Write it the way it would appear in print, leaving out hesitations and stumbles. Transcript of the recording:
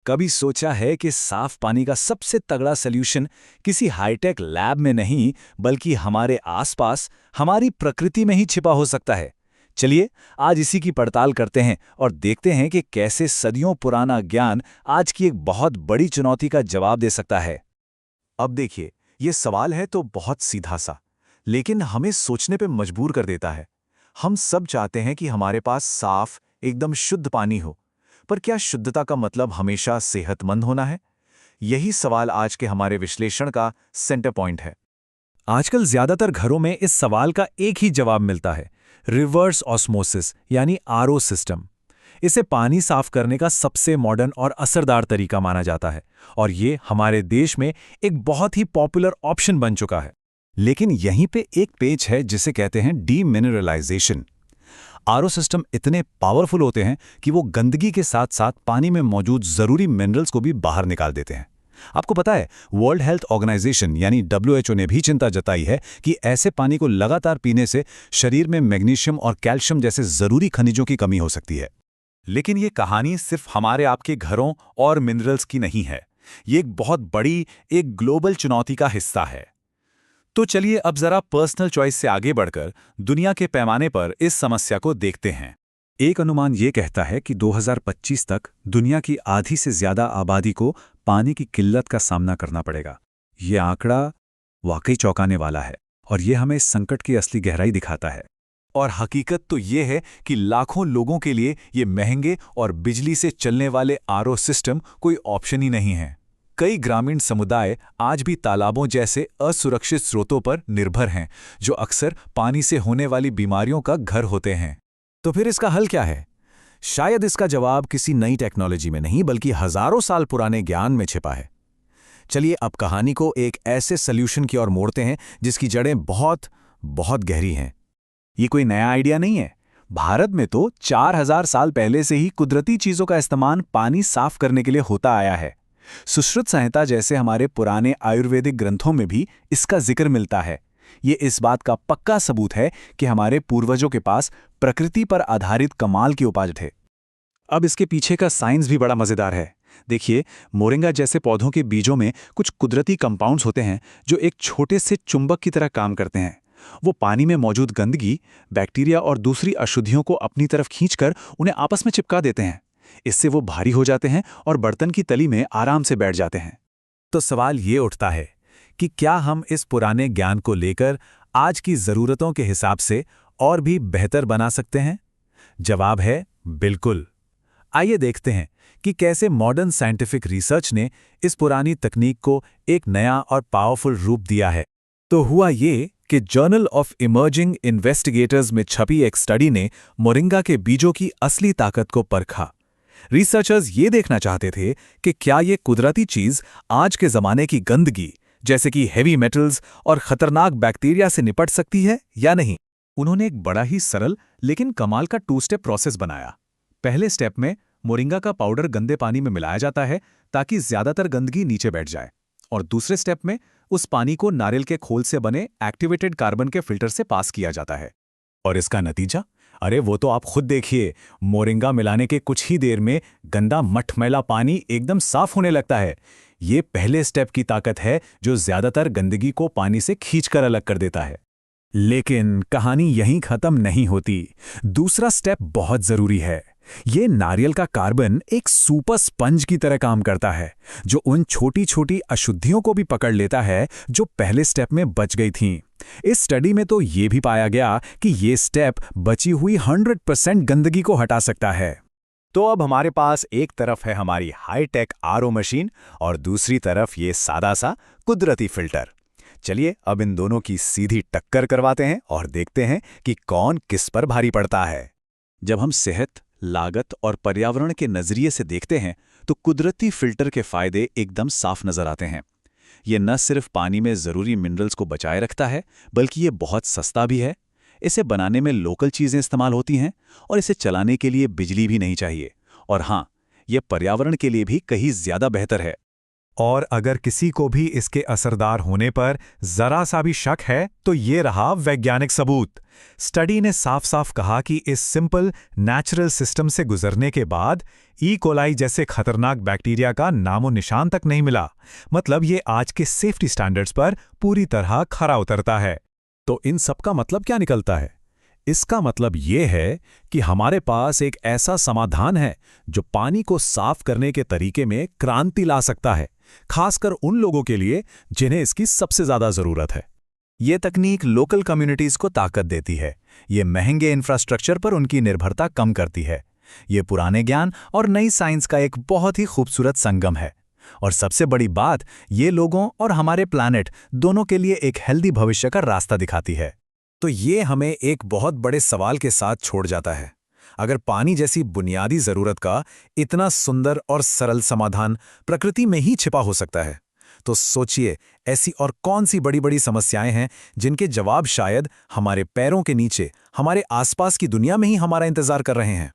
कभी सोचा है कि साफ पानी का सबसे तगड़ा सल्यूशन किसी हाईटेक लैब में नहीं बल्कि हमारे आसपास हमारी प्रकृति में ही छिपा हो सकता है। चलिए आज इसी की पड़ताल करते हैं और देखते हैं कि कैसे सदियों पुराना ज्ञान आज की एक बहुत बड़ी चुनौती का जवाब दे सकता है। अब देखिए, ये सवाल है तो बहुत सीधा सा, लेकिन हमें सोचने पे मजबूर कर देता है। हम सब चाहते हैं कि हमारे पास साफ, एकदम शुद्ध पानी हो, पर क्या शुद्धता का मतलब हमेशा सेहतमंद होना है? यही सवाल आज के हमारे विश्लेषण का सेंटर पॉइंट है। आजकल ज्यादातर घरों में इस सवाल का एक ही जवाब मिलता है, रिवर्स ऑस्मोसिस यानी आरओ सिस्टम। इसे पानी साफ करने का सबसे मॉडर्न और असरदार तरीका माना जाता है और ये हमारे देश में एक बहुत ही पॉपुलर ऑप्शन बन चुका है। लेकिन यहीं पे एक पेच है जिसे कहते हैं डीमिनरलाइजेशन। आरओ सिस्टम इतने पावरफुल होते हैं कि वो गंदगी के साथ साथ पानी में मौजूद जरूरी मिनरल्स को भी बाहर निकाल देते हैं। आपको पता है, वर्ल्ड हेल्थ ऑर्गेनाइजेशन यानी डब्ल्यूएचओ ने भी चिंता जताई है कि ऐसे पानी को लगातार पीने से शरीर में मैग्नीशियम और कैल्शियम जैसे जरूरी खनिजों की कमी हो सकती है। लेकिन ये कहानी सिर्फ हमारे आपके घरों और मिनरल्स की नहीं है। ये एक बहुत बड़ी, एक ग्लोबल चुनौती का हिस्सा है। तो चलिए अब जरा पर्सनल चॉइस से आगे बढ़कर दुनिया के पैमाने पर इस समस्या को देखते हैं। एक अनुमान ये कहता है कि 2025 तक दुनिया की आधी से ज्यादा आबादी को पानी की किल्लत का सामना करना पड़ेगा। ये आंकड़ा वाकई चौंकाने वाला है और ये हमें इस संकट की असली गहराई दिखाता है। और हकीकत तो ये है कि लाखों लोगों के लिए ये महंगे और बिजली से चलने वाले आरओ सिस्टम कोई ऑप्शन ही नहीं है। कई ग्रामीण समुदाय आज भी तालाबों जैसे असुरक्षित स्रोतों पर निर्भर हैं, जो अक्सर पानी से होने वाली बीमारियों का घर होते हैं। तो फिर इसका हल क्या है? शायद इसका जवाब किसी नई टेक्नोलॉजी में नहीं बल्कि हजारों साल पुराने ज्ञान में छिपा है। चलिए अब कहानी को एक ऐसे सल्यूशन की ओर मोड़ते हैं जिसकी जड़ें बहुत बहुत गहरी हैं। ये कोई नया आइडिया नहीं है। भारत में तो 4000 साल पहले से ही कुदरती चीजों का इस्तेमाल पानी साफ करने के लिए होता आया है। सुश्रुत संहिता जैसे हमारे पुराने आयुर्वेदिक ग्रंथों में भी इसका जिक्र मिलता है। ये इस बात का पक्का सबूत है कि हमारे पूर्वजों के पास प्रकृति पर आधारित कमाल के उपाय थे। अब इसके पीछे का साइंस भी बड़ा मजेदार है। देखिए, मोरिंगा जैसे पौधों के बीजों में कुछ कुदरती कंपाउंड्स होते हैं जो एक छोटे से चुंबक की तरह काम करते हैं। वो पानी में मौजूद गंदगी, बैक्टीरिया और दूसरी अशुद्धियों को अपनी तरफ खींचकर उन्हें आपस में चिपका देते हैं। इससे वो भारी हो जाते हैं और बर्तन की तली में आराम से बैठ जाते हैं। तो सवाल ये उठता है कि क्या हम इस पुराने ज्ञान को लेकर आज की जरूरतों के हिसाब से और भी बेहतर बना सकते हैं? जवाब है बिल्कुल। आइए देखते हैं कि कैसे मॉडर्न साइंटिफिक रिसर्च ने इस पुरानी तकनीक को एक नया और पावरफुल रूप दिया है। तो हुआ ये कि जर्नल ऑफ इमर्जिंग इन्वेस्टिगेटर्स में छपी एक स्टडी ने मोरिंगा के बीजों की असली ताकत को परखा। रिसर्चर्स ये देखना चाहते थे कि क्या ये कुदरती चीज आज के जमाने की गंदगी जैसे कि हेवी मेटल्स और खतरनाक बैक्टीरिया से निपट सकती है या नहीं। उन्होंने एक बड़ा ही सरल लेकिन कमाल का 2 स्टेप प्रोसेस बनाया। पहले स्टेप में मोरिंगा का पाउडर गंदे पानी में मिलाया जाता है ताकि ज्यादातर गंदगी नीचे बैठ जाए, और दूसरे स्टेप में उस पानी को नारियल के खोल से बने एक्टिवेटेड कार्बन के फिल्टर से पास किया जाता है। और इसका नतीजा, अरे वो तो आप खुद देखिए, मोरिंगा मिलाने के कुछ ही देर में गंदा मटमैला पानी एकदम साफ होने लगता है। ये पहले स्टेप की ताकत है जो ज्यादातर गंदगी को पानी से खींचकर अलग कर देता है। लेकिन कहानी यहीं खत्म नहीं होती। दूसरा स्टेप बहुत जरूरी है। ये नारियल का कार्बन एक सुपर स्पंज की तरह काम करता है, जो उन छोटी छोटी अशुद्धियों को भी पकड़ लेता है जो पहले स्टेप में बच गई थीं। इस स्टडी में तो ये भी पाया गया कि ये स्टेप बची हुई 100% गंदगी को हटा सकता है। तो अब हमारे पास एक तरफ है हमारी हाईटेक आरओ मशीन और दूसरी तरफ ये सादा सा कुदरती फिल्टर। चलिए अब इन दोनों की सीधी टक्कर करवाते हैं और देखते हैं कि कौन किस पर भारी पड़ता है। जब हम सेहत, लागत और पर्यावरण के नजरिए से देखते हैं तो कुदरती फिल्टर के फायदे एकदम साफ नजर आते हैं। ये न सिर्फ पानी में जरूरी मिनरल्स को बचाए रखता है, बल्कि ये बहुत सस्ता भी है। इसे बनाने में लोकल चीजें इस्तेमाल होती हैं और इसे चलाने के लिए बिजली भी नहीं चाहिए। और हाँ, ये पर्यावरण के लिए भी कहीं ज्यादा बेहतर है। और अगर किसी को भी इसके असरदार होने पर जरा सा भी शक है तो ये रहा वैज्ञानिक सबूत। स्टडी ने साफ साफ कहा कि इस सिंपल नेचुरल सिस्टम से गुजरने के बाद ई कोलाई जैसे खतरनाक बैक्टीरिया का नामो निशान तक नहीं मिला। मतलब ये आज के सेफ्टी स्टैंडर्ड्स पर पूरी तरह खरा उतरता है। तो इन सब का मतलब क्या निकलता है? इसका मतलब ये है कि हमारे पास एक ऐसा समाधान है जो पानी को साफ करने के तरीके में क्रांति ला सकता है, खासकर उन लोगों के लिए जिन्हें इसकी सबसे ज्यादा जरूरत है। ये तकनीक लोकल कम्युनिटीज को ताकत देती है। ये महंगे इंफ्रास्ट्रक्चर पर उनकी निर्भरता कम करती है। ये पुराने ज्ञान और नई साइंस का एक बहुत ही खूबसूरत संगम है। और सबसे बड़ी बात, ये लोगों और हमारे प्लैनेट दोनों के लिए एक हेल्दी भविष्य का रास्ता दिखाती है। तो ये हमें एक बहुत बड़े सवाल के साथ छोड़ जाता है। अगर पानी जैसी बुनियादी जरूरत का इतना सुंदर और सरल समाधान प्रकृति में ही छिपा हो सकता है, तो सोचिए ऐसी और कौन सी बड़ी बड़ी समस्याएं हैं जिनके जवाब शायद हमारे पैरों के नीचे, हमारे आसपास की दुनिया में ही हमारा इंतजार कर रहे हैं।